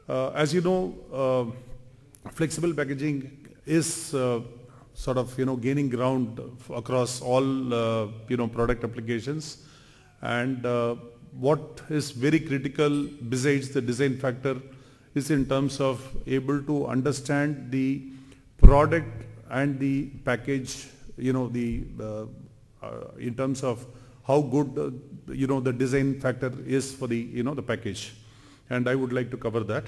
As you know, flexible packaging is sort of gaining ground across all product applications, and what is very critical besides the design factor is in terms of able to understand the product and the package, in terms of how good the design factor is for the the package, and I would like to cover that.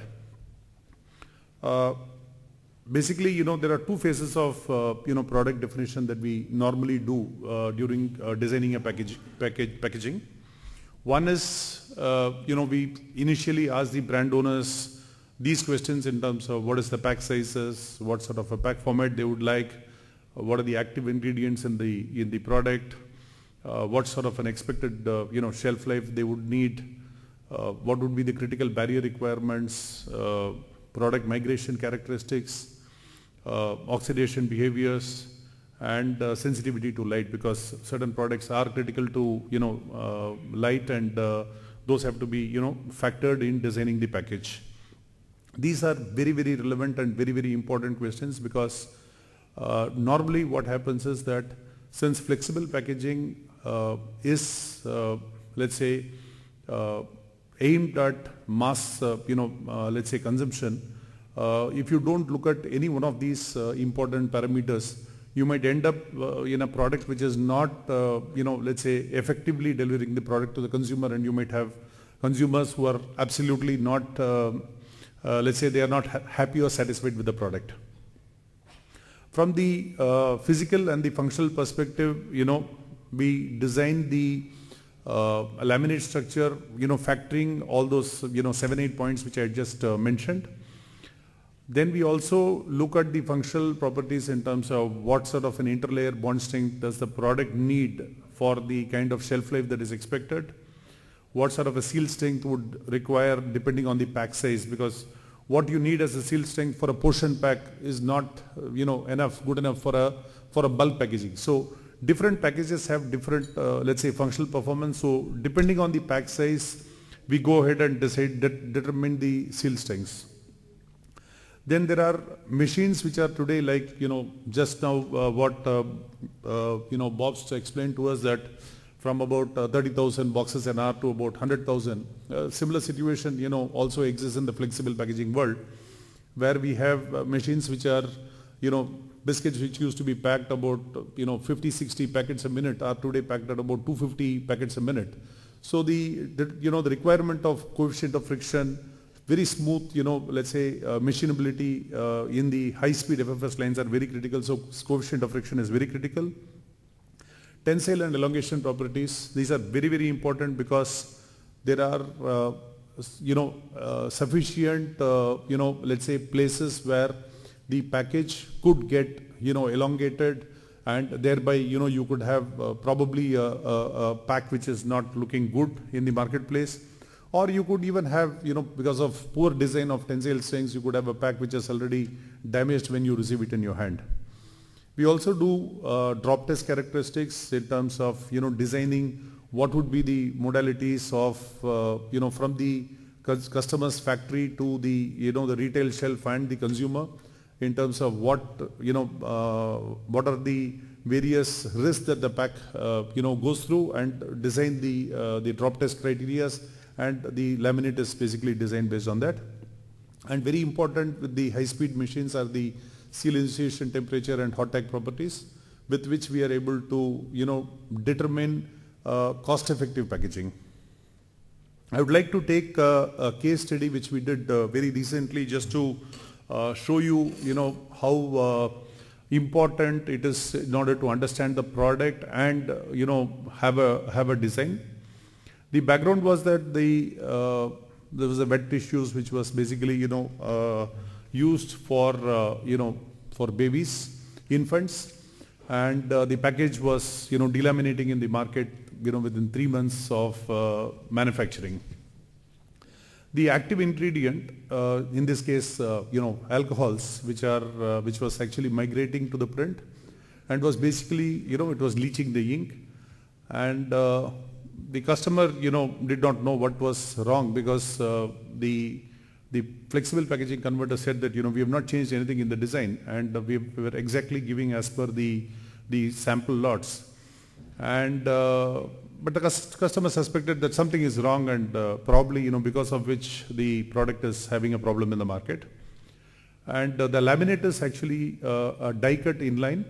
Basically, there are two phases of product definition that we normally do during designing a packaging. One is we initially ask the brand owners these questions in terms of what is the pack sizes, what sort of a pack format they would like, what are the active ingredients in the product, what sort of an expected shelf life they would need, what would be the critical barrier requirements, product migration characteristics, oxidation behaviors, and sensitivity to light, because certain products are critical to light, and those have to be factored in designing the package. These are very, very relevant and very, very important questions, because normally what happens is that since flexible packaging is let's say aimed at mass let's say consumption, if you don't look at any one of these important parameters, you might end up in a product which is not let's say effectively delivering the product to the consumer, and you might have consumers who are absolutely not let's say they are not happy or satisfied with the product. From the physical and the functional perspective, we design the laminate structure, factoring all those 7-8 points which I just mentioned. Then we also look at the functional properties in terms of what sort of an interlayer bond strength does the product need for the kind of shelf life that is expected, what sort of a seal strength would require depending on the pack size, because what you need as a seal strength for a portion pack is not good enough for a bulk packaging. So different packages have different let's say functional performance. So depending on the pack size, we go ahead and determine the seal strengths. Then there are machines which are today, like just now what Bob's explained to us, that from about 30,000 boxes an hour to about 100,000. Similar situation also exists in the flexible packaging world, where we have machines which are biscuits which used to be packed about 50-60 packets a minute are today packed at about 250 packets a minute. So the requirement of coefficient of friction, very smooth let's say machinability in the high speed FFS lines are very critical. So coefficient of friction is very critical. Tensile and elongation properties, these are very, very important, because there are sufficient let's say places where the package could get elongated, and thereby you could have probably a pack which is not looking good in the marketplace, or you could even have because of poor design of tensile strengths, you could have a pack which is already damaged when you receive it in your hand. We also do drop test characteristics in terms of designing what would be the modalities of from the customer's factory to the the retail shelf and the consumer, in terms of what are the various risks that the pack goes through, and design the drop test criteria, and the laminate is basically designed based on that. And very important with the high speed machines are the seal initiation temperature and hot tag properties, with which we are able to determine cost effective packaging. I would like to take a case study which we did very recently, just to show you how important it is in order to understand the product and have a design. The background was that there was a wet tissues which was basically used for for babies, infants, and the package was delaminating in the market within 3 months of manufacturing. The active ingredient, in this case alcohols, which was actually migrating to the print, and was basically it was leaching the ink, and the customer did not know what was wrong, because the the flexible packaging converter said that, we have not changed anything in the design, and we were exactly giving as per the sample lots. And but the customer suspected that something is wrong, and probably, because of which the product is having a problem in the market. And the laminate is actually a die cut inline,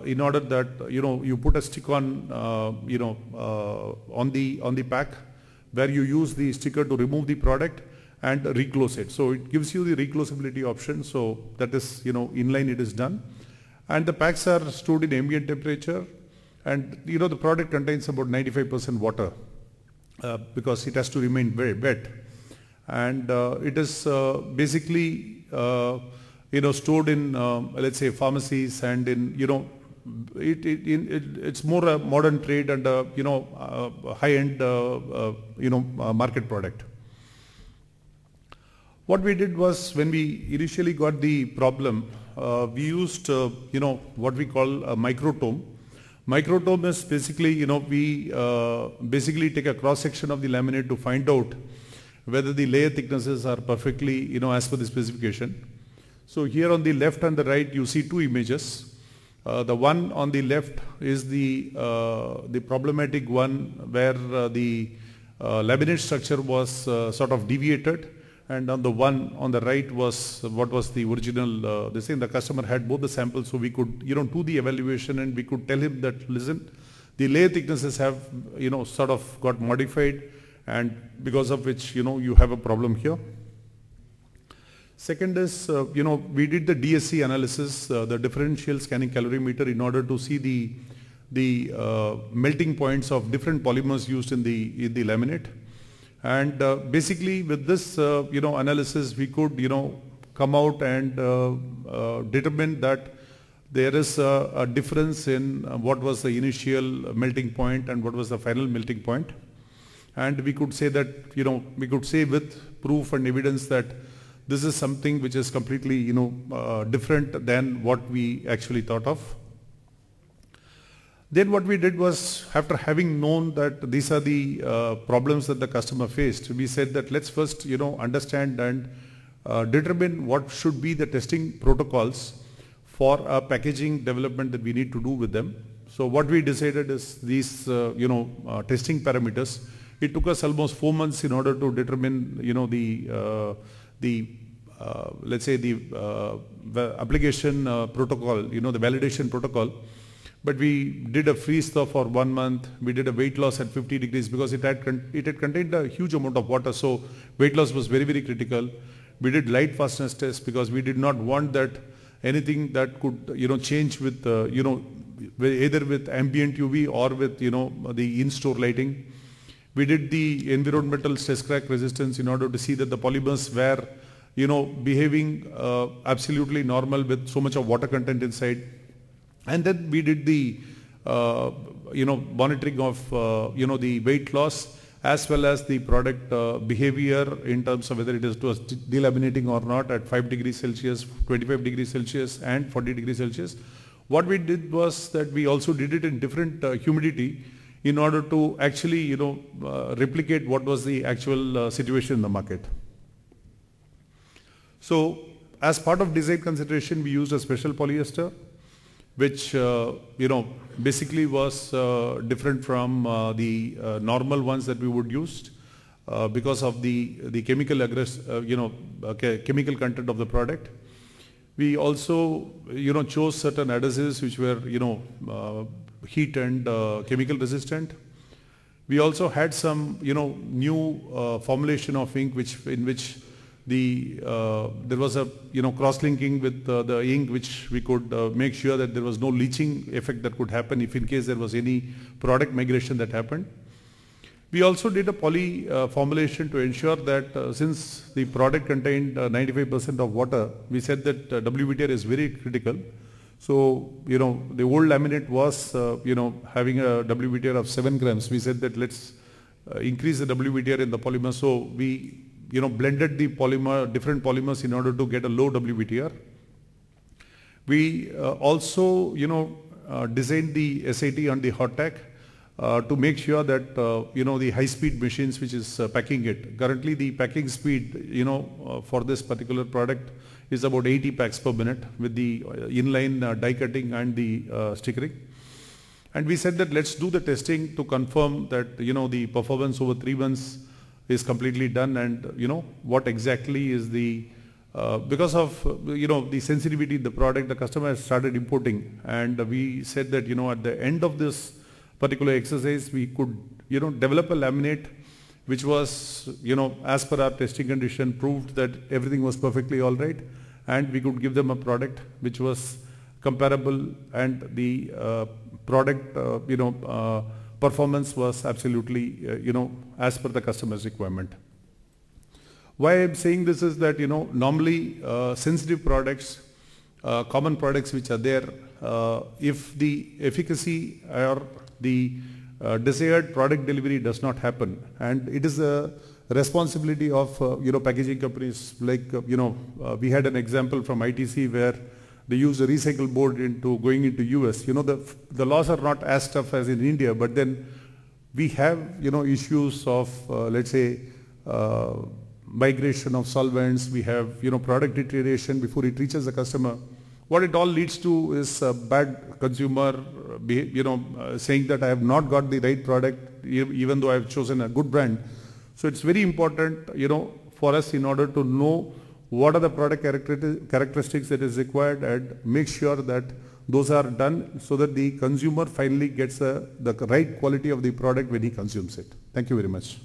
in order that, you put a stick on, on the pack, where you use the sticker to remove the product and reclose it. So it gives you the reclosability option. So that is, inline it is done. And the packs are stored in ambient temperature. And, the product contains about 95% water, because it has to remain very wet. And it is basically, stored in, let's say, pharmacies, and in, it's more a modern trade and high-end, market product. What we did was, when we initially got the problem, we used, what we call a microtome. Microtome is basically, we basically take a cross-section of the laminate to find out whether the layer thicknesses are perfectly, as per the specification. So here on the left and the right, you see two images. The one on the left is the problematic one, where the laminate structure was sort of deviated, and on the one on the right was what was the original. This thing, the customer had both the samples, so we could do the evaluation, and we could tell him that, listen, the layer thicknesses have sort of got modified, and because of which you have a problem here. Second is, we did the DSC analysis, the differential scanning calorimeter, in order to see the melting points of different polymers used in the laminate. And basically, with this analysis, we could come out and determine that there is a difference in what was the initial melting point and what was the final melting point. And we could say that, we could say with proof and evidence that this is something which is completely, different than what we actually thought of. Then what we did was, after having known that these are the problems that the customer faced, we said that let's first, understand and determine what should be the testing protocols for a packaging development that we need to do with them. So what we decided is these, testing parameters. It took us almost 4 months in order to determine, let's say the application protocol, the validation protocol. But we did a freeze thaw for 1 month. We did a weight loss at 50 degrees because it had contained a huge amount of water. So weight loss was very, very critical. We did light fastness test because we did not want that anything that could, change with, either with ambient UV or with, the in-store lighting. We did the environmental stress crack resistance in order to see that the polymers were, behaving absolutely normal with so much of water content inside. And then we did the, monitoring of, the weight loss as well as the product behavior in terms of whether it was delaminating or not at 5 degrees Celsius, 25 degrees Celsius and 40 degrees Celsius. What we did was that we also did it in different humidity in order to actually, replicate what was the actual situation in the market. So as part of design consideration, we used a special polyester, which, basically was different from the normal ones that we would use because of the chemical chemical content of the product. We also, chose certain adhesives which were, heat and chemical resistant. We also had some, new formulation of ink in which there was a cross-linking with the ink, which we could make sure that there was no leaching effect that could happen if in case there was any product migration that happened. We also did a poly formulation to ensure that since the product contained 95% of water, we said that WVTR is very critical. So, the old laminate was, having a WVTR of 7 grams. We said that let's increase the WVTR in the polymer. So we, blended the different polymers in order to get a low WVTR. We also, designed the SAT on the hot tack to make sure that, the high-speed machines which is packing it. Currently, the packing speed, for this particular product is about 80 packs per minute with the inline die cutting and the stickering. And we said that let's do the testing to confirm that, the performance over 3 months is completely done, and, what exactly is the, because of, the sensitivity of the product, the customer has started importing. And we said that, at the end of this particular exercise, we could, develop a laminate which was, as per our testing condition, proved that everything was perfectly all right, and we could give them a product which was comparable, and the product, performance was absolutely, as per the customer's requirement. Why I'm saying this is that, normally sensitive products, common products which are there, if the efficacy or the desired product delivery does not happen, and it is a responsibility of packaging companies, like we had an example from ITC where they use a recycled board going into US. The laws are not as tough as in India, but then we have issues of let's say migration of solvents. We have product deterioration before it reaches the customer. What it all leads to is a bad consumer, saying that I have not got the right product, even though I have chosen a good brand. So it's very important, for us in order to know what are the product characteristics that is required, and make sure that those are done so that the consumer finally gets the right quality of the product when he consumes it. Thank you very much.